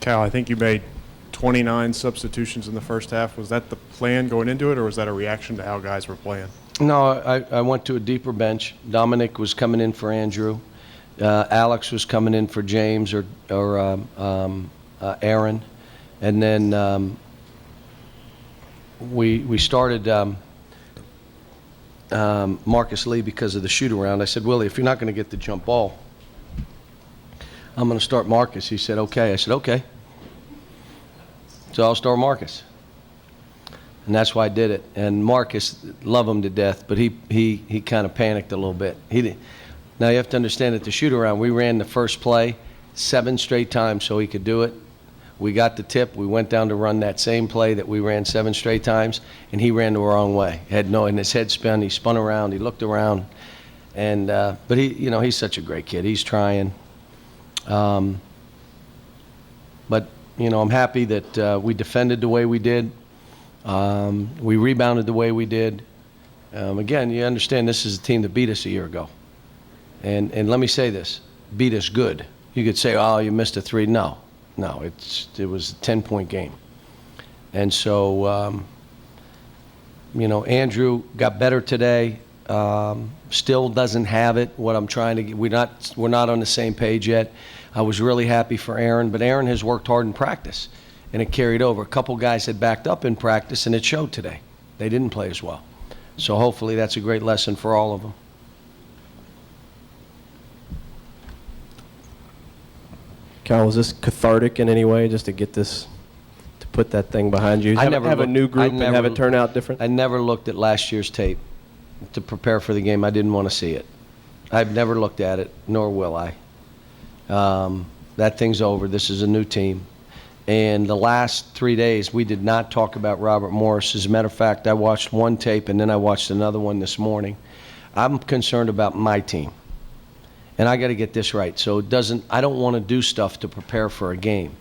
Cal, I think you made 29 substitutions in the first half. Was that the plan going into it, or was that a reaction to how guys were playing? No, I went to a deeper bench. Dominic was coming in for Andrew. Alex was coming in for James or Aaron. And then we started Marcus Lee because of the shoot-around. I said, Willie, if you're not going to get the jump ball, I'm going to start Marcus. He said, okay. I said, okay. So I'll start Marcus. And that's why I did it. And Marcus, love him to death, but he kind of panicked a little bit. Now you have to understand that the shoot-around, we ran the first play 7 straight times so he could do it. We got the tip. We went down to run that same play that we ran 7 straight times, and he ran the wrong way. And his head spun. He spun around. He looked around. And but he's such a great kid. He's trying. But I'm happy that we defended the way we did. We rebounded the way we did. Again, you understand this is a team that beat us a year ago. And let me say this, beat us good. You could say, oh, you missed a 3. No, it was a 10-point game. And so, Andrew got better today. Still doesn't have it. What I'm trying to get, we're not on the same page yet. I was really happy for Aaron, but Aaron has worked hard in practice, and it carried over. A couple guys had backed up in practice, and it showed today. They didn't play as well. So hopefully that's a great lesson for all of them. Cal, was this cathartic in any way, just to get this, to put that thing behind you? Have a new group and have it turn out different? I never looked at last year's tape to prepare for the game. I didn't want to see it. I've never looked at it, nor will I. That thing's over. This is a new team. And the last 3 days, we did not talk about Robert Morris. As a matter of fact, I watched one tape, and then I watched another one this morning. I'm concerned about my team. And I got to get this right. So I don't want to do stuff to prepare for a game.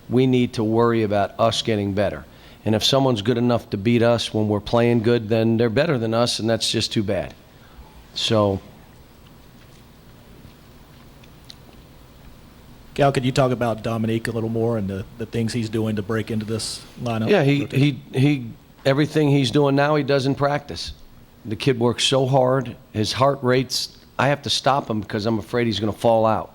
We need to worry about us getting better. And if someone's good enough to beat us when we're playing good, then they're better than us, and that's just too bad. So, Cal, could you talk about Dominique a little more and the things he's doing to break into this lineup? yeah, he everything he's doing now, he does in practice. The kid works so hard. His heart rate's, I have to stop him because I'm afraid he's going to fall out.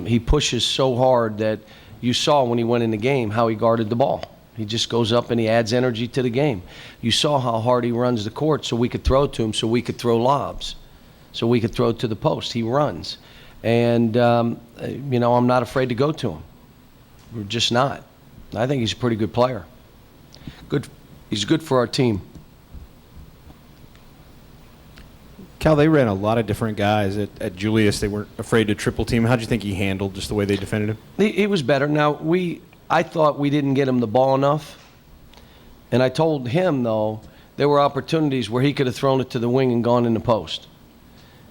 He pushes so hard that you saw when he went in the game how he guarded the ball. He just goes up and he adds energy to the game. You saw how hard he runs the court so we could throw to him, so we could throw lobs, so we could throw to the post. He runs. And, I'm not afraid to go to him. We're just not. I think he's a pretty good player. He's good for our team. Cal, they ran a lot of different guys at Julius. They weren't afraid to triple team. How do you think he handled just the way they defended him? He was better. Now, I thought we didn't get him the ball enough. And I told him, though, there were opportunities where he could have thrown it to the wing and gone in the post.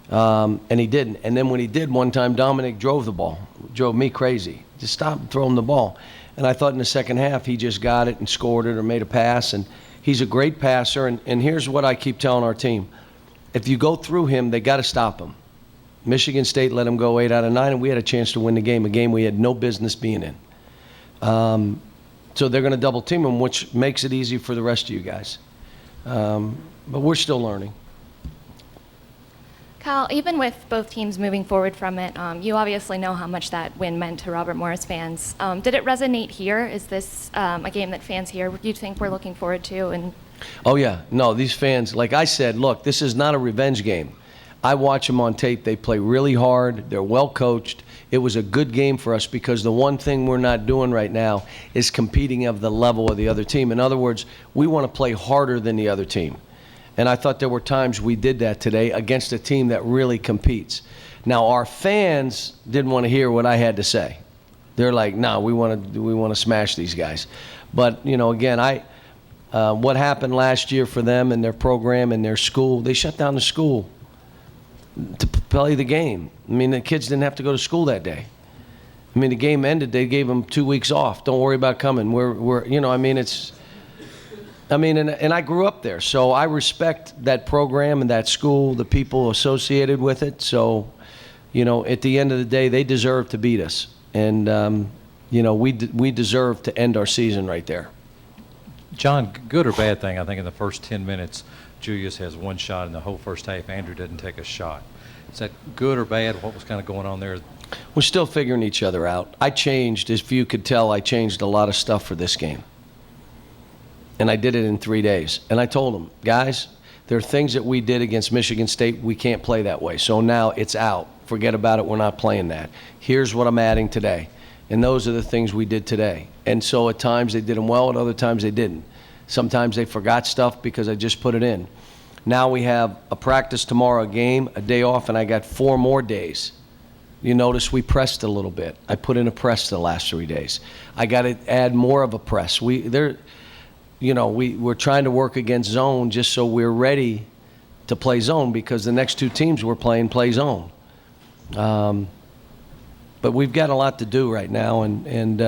And he didn't. And then when he did one time, Dominic drove the ball. Drove me crazy. Just stop throwing the ball. And I thought in the second half he just got it and scored it or made a pass. And he's a great passer. And here's what I keep telling our team. If you go through him, they got to stop him. Michigan State let him go 8 out of 9, and we had a chance to win the game, a game we had no business being in. So they're going to double team him, which makes it easy for the rest of you guys. But we're still learning. Kyle, even with both teams moving forward from it, you obviously know how much that win meant to Robert Morris fans. Did it resonate here? Is this a game that fans here you think we're looking forward to? And oh, yeah. No, these fans, like I said, look, this is not a revenge game. I watch them on tape. They play really hard. They're well coached. It was a good game for us because the one thing we're not doing right now is competing of the level of the other team. In other words, we want to play harder than the other team. And I thought there were times we did that today against a team that really competes. Now, our fans didn't want to hear what I had to say. They're like, no, we want to smash these guys. But, again, what happened last year for them and their program and their school, they shut down the school to play the game. I mean, the kids didn't have to go to school that day. I mean, the game ended. They gave them 2 weeks off. Don't worry about coming. And I grew up there, so I respect that program and that school, the people associated with it. So, at the end of the day, they deserve to beat us. And, we deserve to end our season right there. John, good or bad thing, I think in the first 10 minutes, Julius has one shot in the whole first half. Andrew didn't take a shot. Is that good or bad? What was kind of going on there? We're still figuring each other out. I changed, if you could tell, I changed a lot of stuff for this game. And I did it in 3 days. And I told them, guys, there are things that we did against Michigan State, we can't play that way. So now it's out. Forget about it, we're not playing that. Here's what I'm adding today. And those are the things we did today. And so at times they did them well, at other times they didn't. Sometimes they forgot stuff because I just put it in. Now we have a practice tomorrow, a game, a day off, and I got 4 more days. You notice we pressed a little bit. I put in a press the last 3 days. I got to add more of a press. We're trying to work against zone just so we're ready to play zone, because the next 2 teams we're playing play zone. But we've got a lot to do right now, and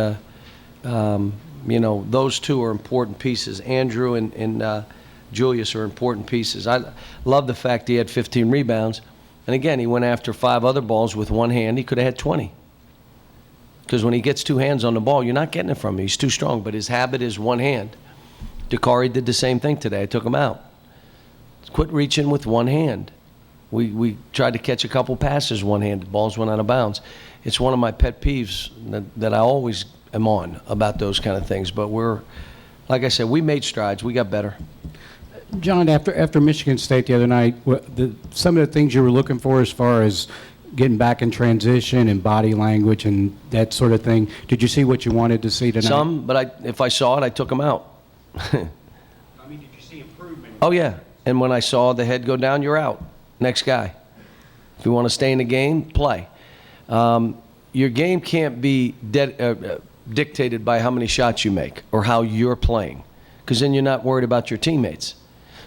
those 2 are important pieces. Andrew and Julius are important pieces. I love the fact he had 15 rebounds. And again, he went after 5 other balls with one hand. He could have had 20. Because when he gets 2 hands on the ball, you're not getting it from him. He's too strong, but his habit is one hand. Dakari did the same thing today. I took him out. Quit reaching with one hand. We tried to catch a couple passes one-handed. Balls went out of bounds. It's one of my pet peeves that I always am on about those kind of things. But like I said, we made strides. We got better. John, after Michigan State the other night, some of the things you were looking for as far as getting back in transition and body language and that sort of thing, did you see what you wanted to see tonight? Some, but if I saw it, I took them out. Did you see improvement? Oh, yeah. And when I saw the head go down, you're out. Next guy. If you want to stay in the game, play. Your game can't be dictated by how many shots you make or how you're playing, because then you're not worried about your teammates.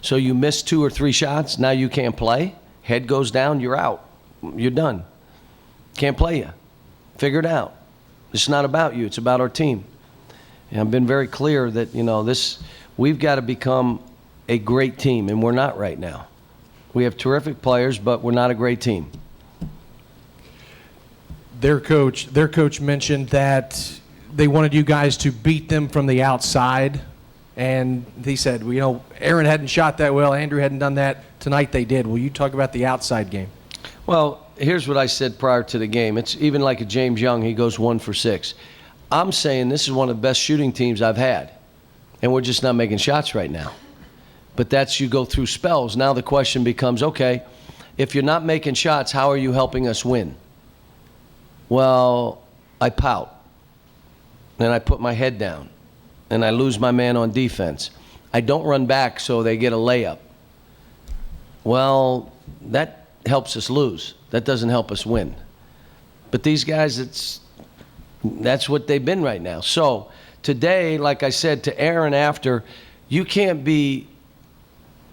So you miss 2 or 3 shots, now you can't play. Head goes down, you're out. You're done. Can't play you. Figure it out. It's not about you, it's about our team. And I've been very clear that, we've got to become a great team, and we're not right now. We have terrific players, but we're not a great team. Their coach mentioned that they wanted you guys to beat them from the outside. And he said, Aaron hadn't shot that well. Andrew hadn't done that. Tonight they did. Will you talk about the outside game? Well, here's what I said prior to the game. It's even like a James Young. He goes 1 for 6. I'm saying this is one of the best shooting teams I've had. And we're just not making shots right now. But you go through spells. Now the question becomes, okay, if you're not making shots, how are you helping us win? Well, I pout. And I put my head down. And I lose my man on defense. I don't run back so they get a layup. Well, that helps us lose. That doesn't help us win. But these guys, that's what they've been right now. So today, like I said to Aaron after, you can't be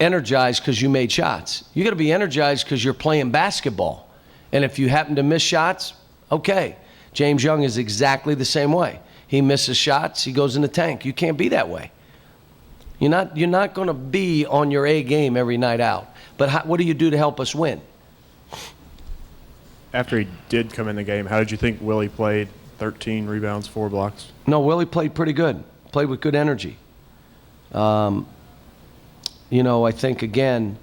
energized because you made shots. You got to be energized because you're playing basketball. And if you happen to miss shots, okay. James Young is exactly the same way. He misses shots, he goes in the tank. You can't be that way. You're not going to be on your A game every night out. But what do you do to help us win? After he did come in the game, how did you think Willie played? 13 rebounds, 4 blocks. No, Willie played pretty good. Played with good energy. I think, again,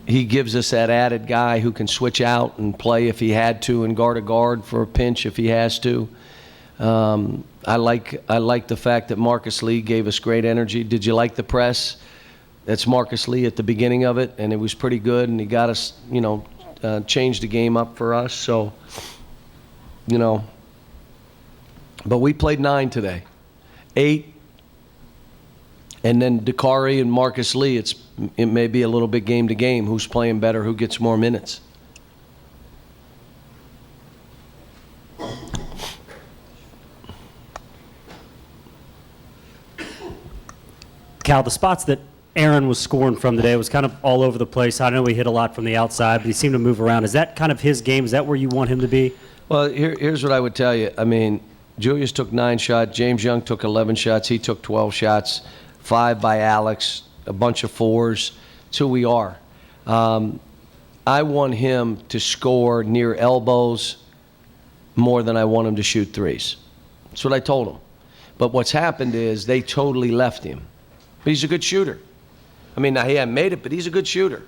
he gives us that added guy who can switch out and play if he had to and guard a guard for a pinch if he has to. I like the fact that Marcus Lee gave us great energy. Did you like the press? That's Marcus Lee at the beginning of it, and it was pretty good, and he got us, changed the game up for us. So, but we played 9 today. 8. And then Dakari and Marcus Lee, it may be a little bit game to game. Who's playing better? Who gets more minutes? Cal, the spots that Aaron was scoring from today was kind of all over the place. I know he hit a lot from the outside, but he seemed to move around. Is that kind of his game? Is that where you want him to be? Well, here's what I would tell you. I mean, Julius took 9 shots. James Young took 11 shots. He took 12 shots. 5 by Alex, a bunch of 4s. It's who we are. I want him to score near elbows more than I want him to shoot threes. That's what I told him. But what's happened is they totally left him. But he's a good shooter. I mean, now he hasn't made it, but he's a good shooter.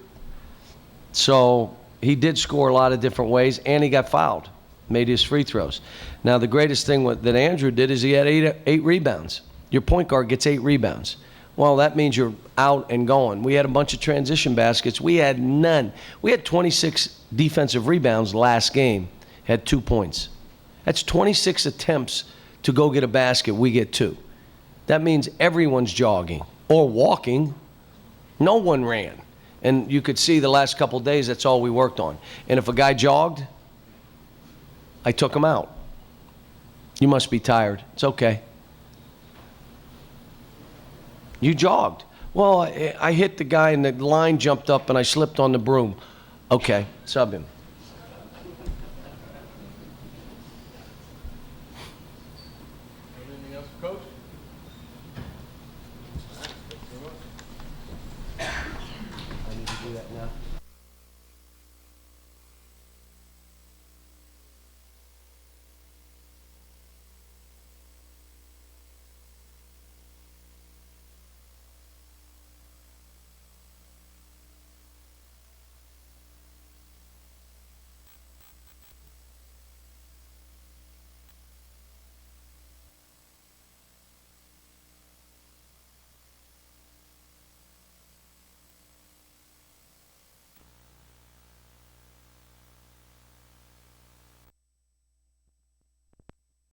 So he did score a lot of different ways, and he got fouled, made his free throws. Now, the greatest thing that Andrew did is he had eight rebounds. Your point guard gets 8 rebounds. Well, that means you're out and going. We had a bunch of transition baskets. We had none. We had 26 defensive rebounds last game, had 2 points. That's 26 attempts to go get a basket. We get 2. That means everyone's jogging or walking. No one ran. And you could see the last couple of days, that's all we worked on. And if a guy jogged, I took him out. You must be tired. It's okay. You jogged. Well, I hit the guy and the line jumped up and I slipped on the broom. Okay, sub him. Anything else, Coach? I need to do that now.